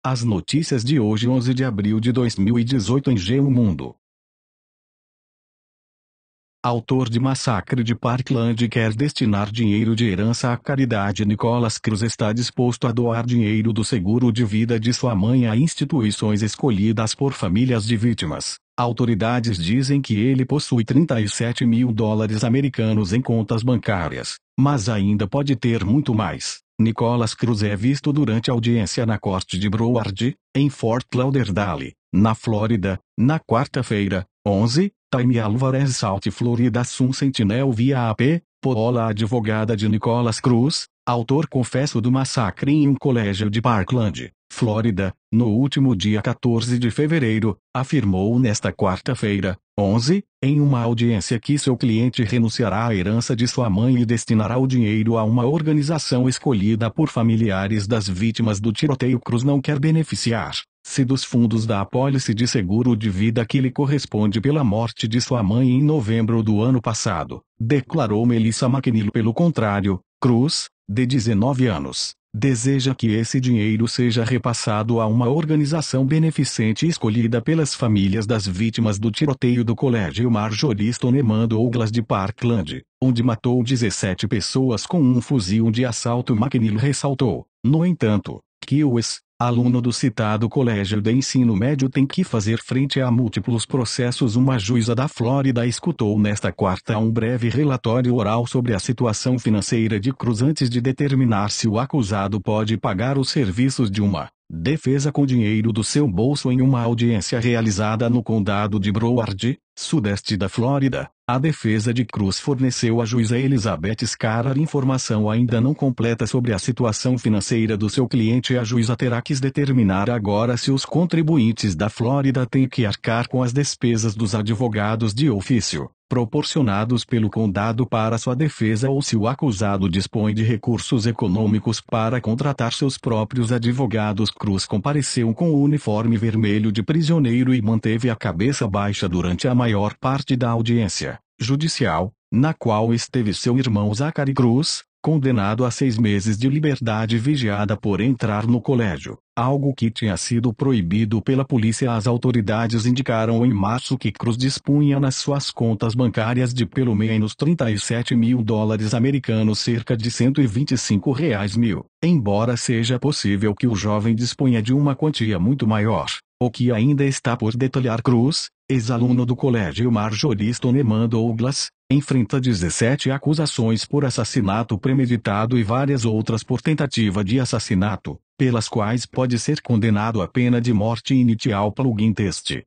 As notícias de hoje, 11 de abril de 2018, em G1 Mundo. Autor de massacre de Parkland quer destinar dinheiro de herança à caridade. Nicolas Cruz está disposto a doar dinheiro do seguro de vida de sua mãe a instituições escolhidas por famílias de vítimas. Autoridades dizem que ele possui 37 mil dólares americanos em contas bancárias, mas ainda pode ter muito mais. Nicolas Cruz é visto durante audiência na corte de Broward, em Fort Lauderdale, na Flórida, na quarta-feira, 11. Time Alvarez, South Florida Sun Sentinel via AP, Paola, advogada de Nicolas Cruz, autor confesso do massacre em um colégio de Parkland, Flórida, no último dia 14 de fevereiro, afirmou nesta quarta-feira, 11, em uma audiência que seu cliente renunciará à herança de sua mãe e destinará o dinheiro a uma organização escolhida por familiares das vítimas do tiroteio. Cruz não quer beneficiar-se dos fundos da apólice de seguro de vida que lhe corresponde pela morte de sua mãe em novembro do ano passado, declarou Melissa McNeil. Pelo contrário, Cruz, de 19 anos, deseja que esse dinheiro seja repassado a uma organização beneficente escolhida pelas famílias das vítimas do tiroteio do colégio Marjory Stoneman Douglas de Parkland, onde matou 17 pessoas com um fuzil de assalto. McNeil ressaltou, no entanto, que o aluno do citado colégio de ensino médio tem que fazer frente a múltiplos processos. Uma juíza da Flórida escutou nesta quarta um breve relatório oral sobre a situação financeira de Cruz antes de determinar se o acusado pode pagar os serviços de uma defesa com dinheiro do seu bolso. Em uma audiência realizada no condado de Broward, sudeste da Flórida, a defesa de Cruz forneceu à juíza Elizabeth Scarar informação ainda não completa sobre a situação financeira do seu cliente. A juíza terá que determinar agora se os contribuintes da Flórida têm que arcar com as despesas dos advogados de ofício proporcionados pelo condado para sua defesa ou se o acusado dispõe de recursos econômicos para contratar seus próprios advogados. Cruz compareceu com o uniforme vermelho de prisioneiro e manteve a cabeça baixa durante a maior parte da audiência judicial, na qual esteve seu irmão Zachary Cruz, condenado a 6 meses de liberdade vigiada por entrar no colégio, algo que tinha sido proibido pela polícia. As autoridades indicaram em março que Cruz dispunha nas suas contas bancárias de pelo menos 37 mil dólares americanos, cerca de R$ 125 mil, embora seja possível que o jovem disponha de uma quantia muito maior, o que ainda está por detalhar. Cruz, ex-aluno do colégio Marjory Stoneman Douglas, enfrenta 17 acusações por assassinato premeditado e várias outras por tentativa de assassinato, pelas quais pode ser condenado à pena de morte inicial. Plugin teste.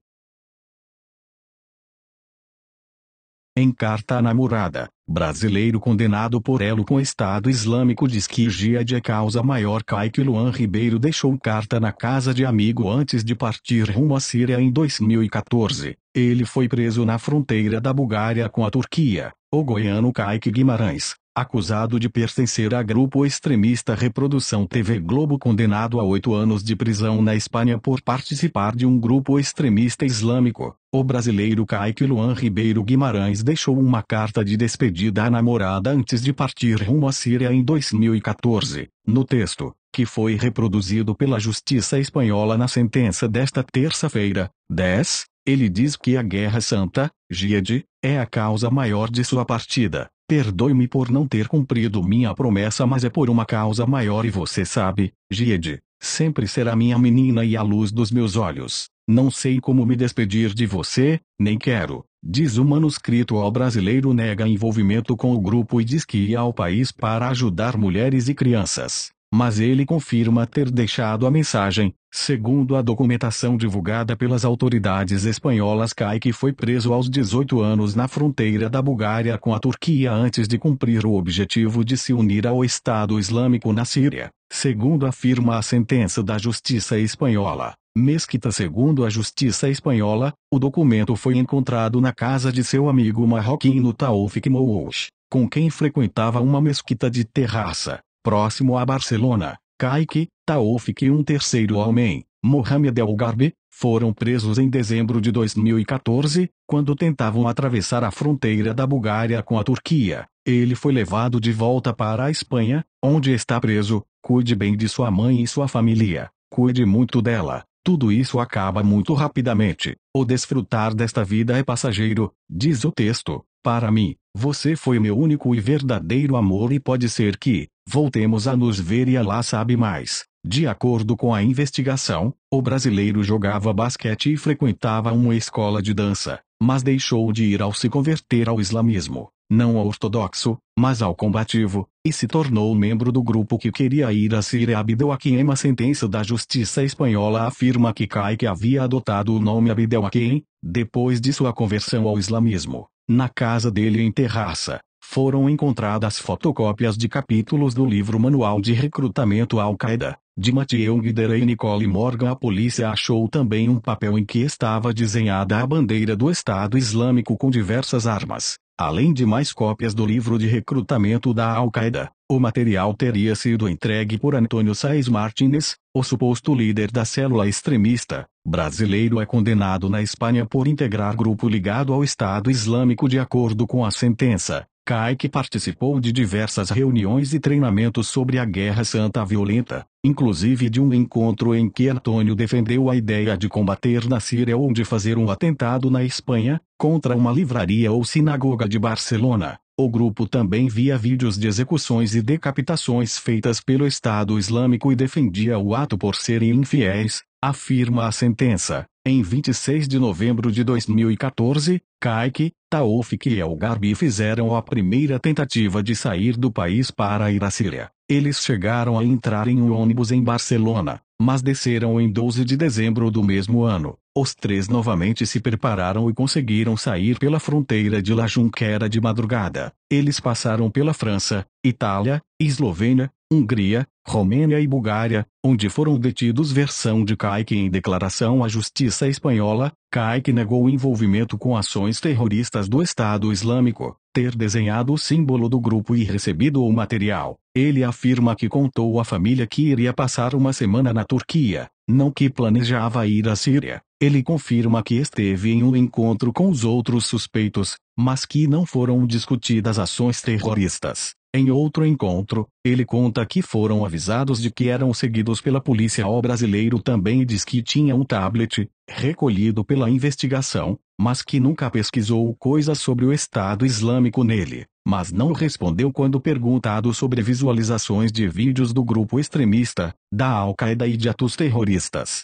Em carta à namorada, brasileiro condenado por elo com Estado Islâmico diz que Jihad é causa maior. Kaique Luan Ribeiro deixou carta na casa de amigo antes de partir rumo à Síria em 2014. Ele foi preso na fronteira da Bulgária com a Turquia. O goiano Kaique Guimarães, acusado de pertencer a grupo extremista Reprodução TV Globo, condenado a 8 anos de prisão na Espanha por participar de um grupo extremista islâmico. O brasileiro Kaique Luan Ribeiro Guimarães deixou uma carta de despedida à namorada antes de partir rumo à Síria em 2014. No texto, que foi reproduzido pela Justiça Espanhola na sentença desta terça-feira, 10, ele diz que a Guerra Santa, Jihad, é a causa maior de sua partida. Perdoe-me por não ter cumprido minha promessa, mas é por uma causa maior e você sabe, Jihad, sempre será minha menina e a luz dos meus olhos. Não sei como me despedir de você, nem quero, diz o manuscrito. O brasileiro nega envolvimento com o grupo e diz que ia ao país para ajudar mulheres e crianças, mas ele confirma ter deixado a mensagem. Segundo a documentação divulgada pelas autoridades espanholas, Kaique foi preso aos 18 anos na fronteira da Bulgária com a Turquia antes de cumprir o objetivo de se unir ao Estado Islâmico na Síria, segundo afirma a sentença da Justiça Espanhola. Mesquita. Segundo a Justiça Espanhola, o documento foi encontrado na casa de seu amigo marroquino Taoufik Mououch, com quem frequentava uma mesquita de terraça, próximo a Barcelona. Kaique, Taoufik e um terceiro homem, Mohamed El Garbi, foram presos em dezembro de 2014, quando tentavam atravessar a fronteira da Bulgária com a Turquia. Ele foi levado de volta para a Espanha, onde está preso. Cuide bem de sua mãe e sua família. Cuide muito dela. Tudo isso acaba muito rapidamente. O desfrutar desta vida é passageiro, diz o texto. Para mim, você foi meu único e verdadeiro amor e pode ser que voltemos a nos ver e Allah sabe mais. De acordo com a investigação, o brasileiro jogava basquete e frequentava uma escola de dança, mas deixou de ir ao se converter ao islamismo, não ao ortodoxo, mas ao combativo, e se tornou membro do grupo que queria ir à Síria. Abdelhakim. A sentença da justiça espanhola afirma que Kaique havia adotado o nome Abdelhakim, depois de sua conversão ao islamismo. Na casa dele em Terraça, foram encontradas fotocópias de capítulos do livro Manual de Recrutamento Al-Qaeda, de Mathieu Guidera e Nicole Morgan. A polícia achou também um papel em que estava desenhada a bandeira do Estado Islâmico com diversas armas. Além de mais cópias do livro de recrutamento da Al-Qaeda, o material teria sido entregue por Antônio Saez Martínez, o suposto líder da célula extremista brasileiro. É condenado na Espanha por integrar grupo ligado ao Estado Islâmico. De acordo com a sentença, Kaique participou de diversas reuniões e treinamentos sobre a Guerra Santa violenta, inclusive de um encontro em que Antônio defendeu a ideia de combater na Síria ou de fazer um atentado na Espanha, contra uma livraria ou sinagoga de Barcelona. O grupo também via vídeos de execuções e decapitações feitas pelo Estado Islâmico e defendia o ato por serem infiéis, afirma a sentença. Em 26 de novembro de 2014, Kaique, Taoufik e El Garbi fizeram a primeira tentativa de sair do país para ir à Síria. Eles chegaram a entrar em um ônibus em Barcelona, mas desceram em 12 de dezembro do mesmo ano. Os três novamente se prepararam e conseguiram sair pela fronteira de La Junquera de madrugada. Eles passaram pela França, Itália, Eslovênia, Hungria, Romênia e Bulgária, onde foram detidos. Versão de Kaique. Em declaração à justiça espanhola, Kaique negou o envolvimento com ações terroristas do Estado Islâmico, ter desenhado o símbolo do grupo e recebido o material. Ele afirma que contou à família que iria passar uma semana na Turquia, não que planejava ir à Síria. Ele confirma que esteve em um encontro com os outros suspeitos, mas que não foram discutidas ações terroristas. Em outro encontro, ele conta que foram avisados de que eram seguidos pela polícia. O brasileiro também diz que tinha um tablet, recolhido pela investigação, mas que nunca pesquisou coisas sobre o Estado Islâmico nele, mas não respondeu quando perguntado sobre visualizações de vídeos do grupo extremista, da Al-Qaeda e de atos terroristas.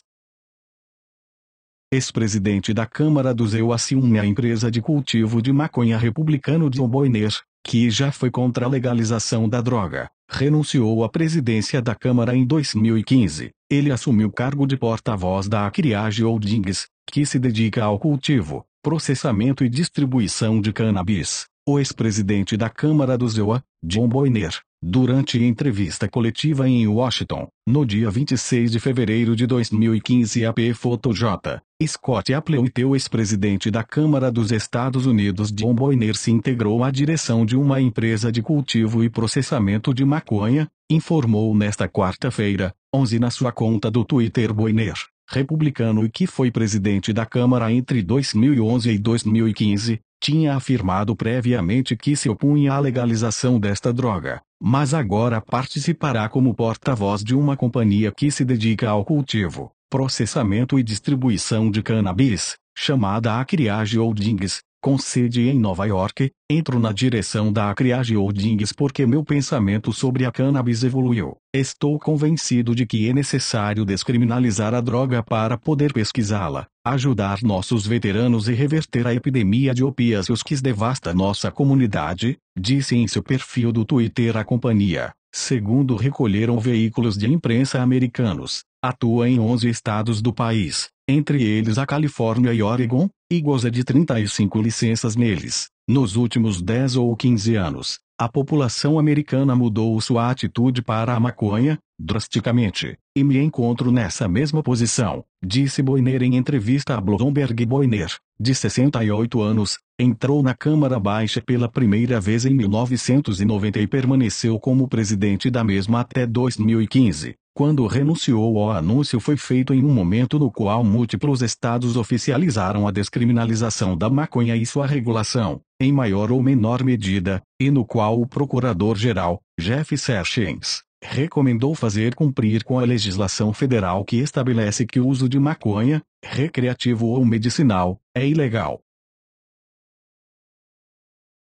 Ex-presidente da Câmara dos EU assume a empresa de cultivo de maconha. Republicano John Boehner, que já foi contra a legalização da droga, renunciou à presidência da Câmara em 2015. Ele assumiu o cargo de porta-voz da Acreage Holdings, que se dedica ao cultivo, processamento e distribuição de cannabis. O ex-presidente da Câmara dos EU, John Boehner, durante entrevista coletiva em Washington, no dia 26 de fevereiro de 2015, AP Foto J. Scott Applewhite, o ex-presidente da Câmara dos Estados Unidos, John Boehner, se integrou à direção de uma empresa de cultivo e processamento de maconha, informou nesta quarta-feira, 11, na sua conta do Twitter. Boehner, republicano e que foi presidente da Câmara entre 2011 e 2015, tinha afirmado previamente que se opunha à legalização desta droga, mas agora participará como porta-voz de uma companhia que se dedica ao cultivo, processamento e distribuição de cannabis, chamada Acreage Holdings, com sede em Nova York. Entro na direção da Acreage Holdings porque meu pensamento sobre a cannabis evoluiu. Estou convencido de que é necessário descriminalizar a droga para poder pesquisá-la, ajudar nossos veteranos e reverter a epidemia de opíaceos que devasta nossa comunidade, disse em seu perfil do Twitter a companhia. Segundo recolheram veículos de imprensa americanos, atua em 11 estados do país, entre eles a Califórnia e Oregon, e goza de 35 licenças neles. Nos últimos 10 ou 15 anos, a população americana mudou sua atitude para a maconha, drasticamente, e me encontro nessa mesma posição, disse Boehner em entrevista a Bloomberg. Boehner, de 68 anos, entrou na Câmara Baixa pela primeira vez em 1990 e permaneceu como presidente da mesma até 2015, quando renunciou. O anúncio foi feito em um momento no qual múltiplos estados oficializaram a descriminalização da maconha e sua regulação, em maior ou menor medida, e no qual o procurador-geral, Jeff Sessions, recomendou fazer cumprir com a legislação federal que estabelece que o uso de maconha, recreativo ou medicinal, é ilegal.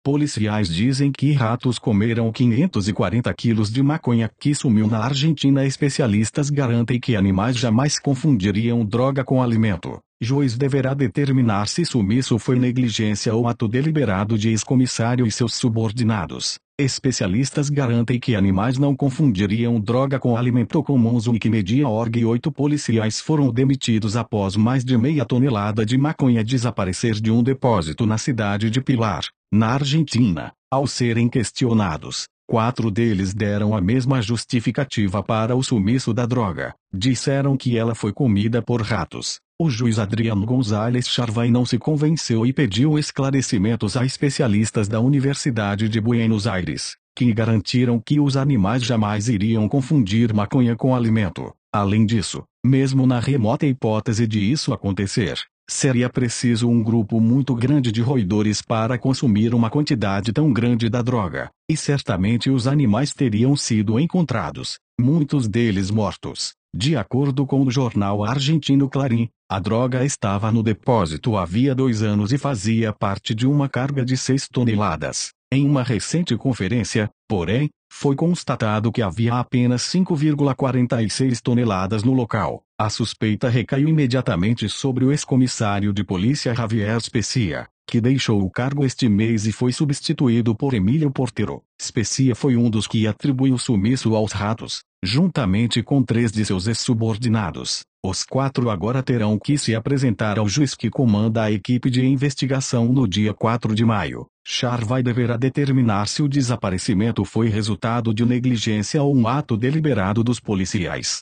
Policiais dizem que ratos comeram 540 quilos de maconha que sumiu na Argentina. Especialistas garantem que animais jamais confundiriam droga com alimento. Juiz deverá determinar se sumiço foi negligência ou ato deliberado de ex-comissário e seus subordinados. Especialistas garantem que animais não confundiriam droga com alimento comum. Wikimedia.org. 8 policiais foram demitidos após mais de meia tonelada de maconha desaparecer de um depósito na cidade de Pilar, na Argentina. Ao serem questionados, 4 deles deram a mesma justificativa para o sumiço da droga. Disseram que ela foi comida por ratos. O juiz Adriano Gonzalez Charvay não se convenceu e pediu esclarecimentos a especialistas da Universidade de Buenos Aires, que garantiram que os animais jamais iriam confundir maconha com alimento. Além disso, mesmo na remota hipótese de isso acontecer, seria preciso um grupo muito grande de roedores para consumir uma quantidade tão grande da droga, e certamente os animais teriam sido encontrados, muitos deles mortos. De acordo com o jornal argentino Clarín, a droga estava no depósito havia 2 anos e fazia parte de uma carga de 6 toneladas. Em uma recente conferência, porém, foi constatado que havia apenas 5,46 toneladas no local. A suspeita recaiu imediatamente sobre o ex-comissário de polícia Javier Specia, que deixou o cargo este mês e foi substituído por Emílio Portero. Specia foi um dos que atribuiu o sumiço aos ratos, juntamente com 3 de seus ex-subordinados. Os 4 agora terão que se apresentar ao juiz que comanda a equipe de investigação no dia 4 de maio. Charvay deverá determinar se o desaparecimento foi resultado de negligência ou um ato deliberado dos policiais.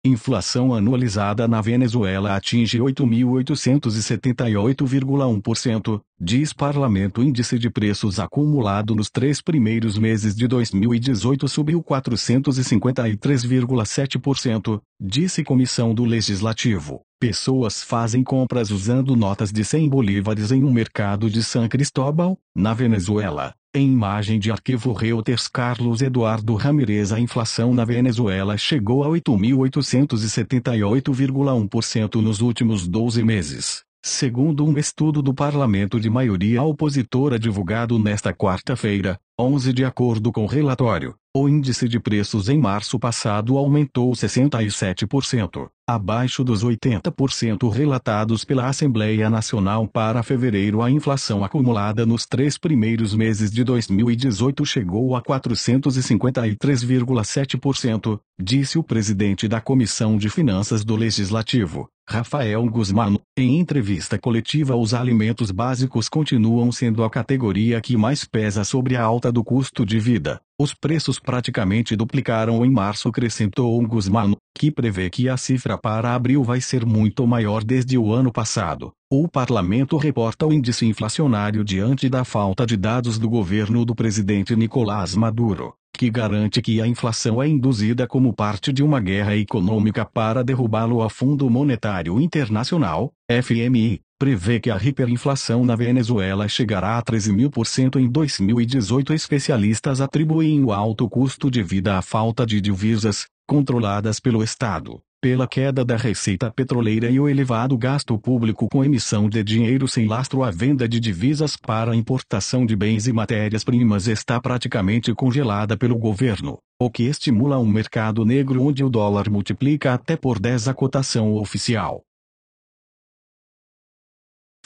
Inflação anualizada na Venezuela atinge 8.878,1%, diz Parlamento. Índice de preços acumulado nos 3 primeiros meses de 2018 subiu 453,7%, disse Comissão do Legislativo. Pessoas fazem compras usando notas de 100 bolívares em um mercado de San Cristóbal, na Venezuela. Em imagem de arquivo Reuters. Carlos Eduardo Ramírez. A inflação na Venezuela chegou a 8.878,1% nos últimos 12 meses, segundo um estudo do parlamento de maioria opositora divulgado nesta quarta-feira, 11. De acordo com o relatório, o índice de preços em março passado aumentou 67%, abaixo dos 80% relatados pela Assembleia Nacional para fevereiro. A inflação acumulada nos 3 primeiros meses de 2018 chegou a 453,7%, disse o presidente da Comissão de Finanças do Legislativo, Rafael Guzmán. Em entrevista coletiva, os alimentos básicos continuam sendo a categoria que mais pesa sobre a alta do custo de vida. Os preços praticamente duplicaram em março, acrescentou Guzmán, que prevê que a cifra para abril vai ser muito maior desde o ano passado. O parlamento reporta o índice inflacionário diante da falta de dados do governo do presidente Nicolás Maduro, que garante que a inflação é induzida como parte de uma guerra econômica para derrubá-lo. O Fundo Monetário Internacional, FMI, prevê que a hiperinflação na Venezuela chegará a 13.000% em 2018. Especialistas atribuem o alto custo de vida à falta de divisas, controladas pelo Estado, pela queda da receita petroleira e o elevado gasto público com emissão de dinheiro sem lastro. A venda de divisas para a importação de bens e matérias-primas está praticamente congelada pelo governo, o que estimula um mercado negro onde o dólar multiplica até por 10 a cotação oficial.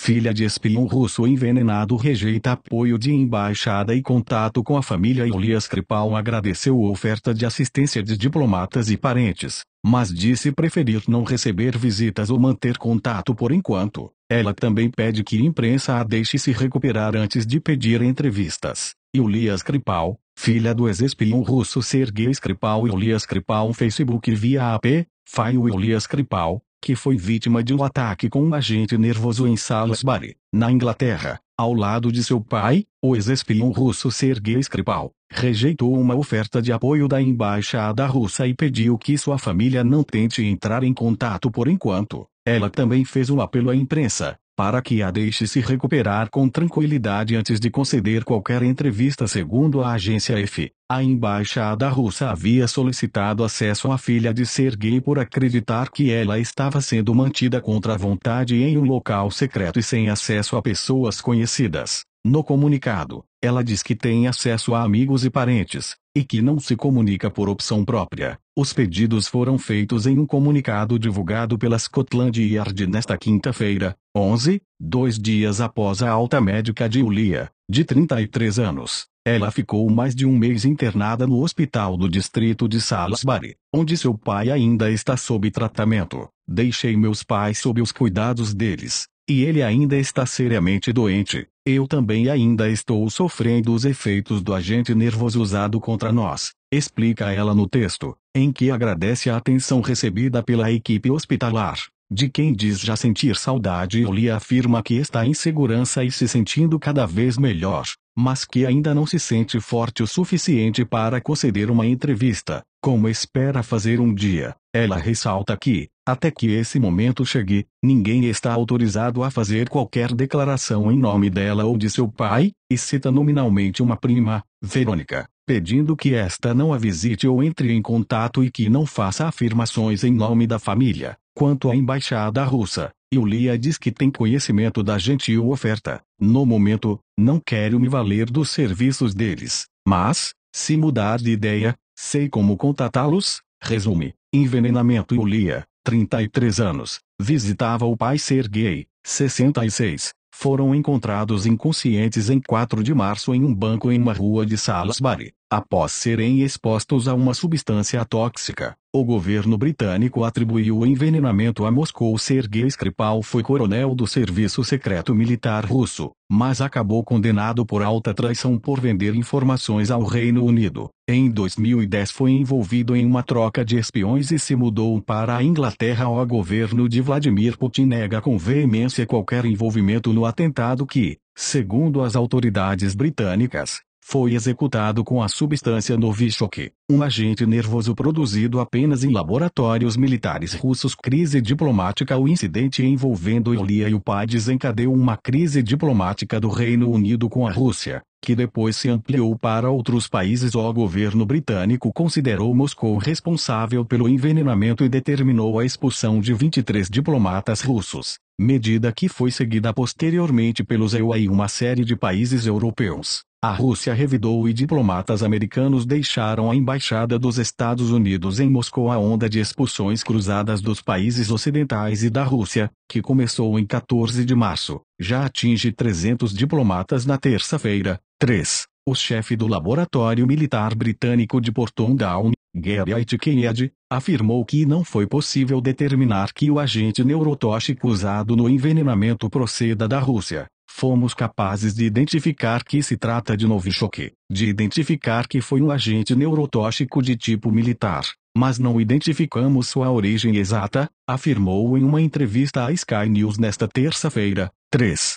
Filha de espião russo envenenado rejeita apoio de embaixada e contato com a família. Yulia Skripal agradeceu a oferta de assistência de diplomatas e parentes, mas disse preferir não receber visitas ou manter contato por enquanto. Ela também pede que a imprensa a deixe se recuperar antes de pedir entrevistas. Yulia Skripal, filha do ex-espião russo Sergei Skripal. Yulia Skripal. Facebook. Via AP, File. Yulia Skripal, que foi vítima de um ataque com um agente nervoso em Salisbury, na Inglaterra, ao lado de seu pai, o ex-espião russo Sergei Skripal, rejeitou uma oferta de apoio da embaixada russa e pediu que sua família não tente entrar em contato por enquanto. Ela também fez um apelo à imprensa, para que a deixe se recuperar com tranquilidade antes de conceder qualquer entrevista. Segundo a agência EFE, a embaixada russa havia solicitado acesso à filha de Sergei por acreditar que ela estava sendo mantida contra a vontade em um local secreto e sem acesso a pessoas conhecidas. No comunicado, ela diz que tem acesso a amigos e parentes, e que não se comunica por opção própria. Os pedidos foram feitos em um comunicado divulgado pela Scotland Yard nesta quinta-feira, 11, 2 dias após a alta médica de Yulia, de 33 anos. Ela ficou mais de um mês internada no hospital do distrito de Salisbury, onde seu pai ainda está sob tratamento. Deixei meus pais sob os cuidados deles, e ele ainda está seriamente doente. Eu também ainda estou sofrendo os efeitos do agente nervoso usado contra nós, explica ela no texto, em que agradece a atenção recebida pela equipe hospitalar, de quem diz já sentir saudade. Yulia afirma que está em segurança e se sentindo cada vez melhor, mas que ainda não se sente forte o suficiente para conceder uma entrevista, como espera fazer um dia. Ela ressalta que, até que esse momento chegue, ninguém está autorizado a fazer qualquer declaração em nome dela ou de seu pai, e cita nominalmente uma prima, Verônica, pedindo que esta não a visite ou entre em contato e que não faça afirmações em nome da família. Quanto à embaixada russa, Yulia diz que tem conhecimento da gentil oferta. No momento, não quero me valer dos serviços deles, mas, se mudar de ideia, sei como contatá-los. Resume: envenenamento. Yulia, 33 anos, visitava o pai Sergei, 66. Foram encontrados inconscientes em 4 de março em um banco em uma rua de Salisbury, após serem expostos a uma substância tóxica. O governo britânico atribuiu o envenenamento a Moscou. Sergei Skripal foi coronel do Serviço Secreto Militar russo, mas acabou condenado por alta traição por vender informações ao Reino Unido. Em 2010 foi envolvido em uma troca de espiões e se mudou para a Inglaterra. O governo de Vladimir Putin nega com veemência qualquer envolvimento no atentado que, segundo as autoridades britânicas, foi executado com a substância Novichok, um agente nervoso produzido apenas em laboratórios militares russos. Crise diplomática. O incidente envolvendo Yulia e o pai desencadeou uma crise diplomática do Reino Unido com a Rússia, que depois se ampliou para outros países. O governo britânico considerou Moscou responsável pelo envenenamento e determinou a expulsão de 23 diplomatas russos, medida que foi seguida posteriormente pelos EU e uma série de países europeus. A Rússia revidou e diplomatas americanos deixaram a embaixada dos Estados Unidos em Moscou. A onda de expulsões cruzadas dos países ocidentais e da Rússia, que começou em 14 de março, já atinge 300 diplomatas na terça-feira. 3. O chefe do laboratório militar britânico de Porton Down, Gary Aitken, afirmou que não foi possível determinar que o agente neurotóxico usado no envenenamento proceda da Rússia. Fomos capazes de identificar que se trata de Novichok, de identificar que foi um agente neurotóxico de tipo militar, mas não identificamos sua origem exata, afirmou em uma entrevista à Sky News nesta terça-feira. 3.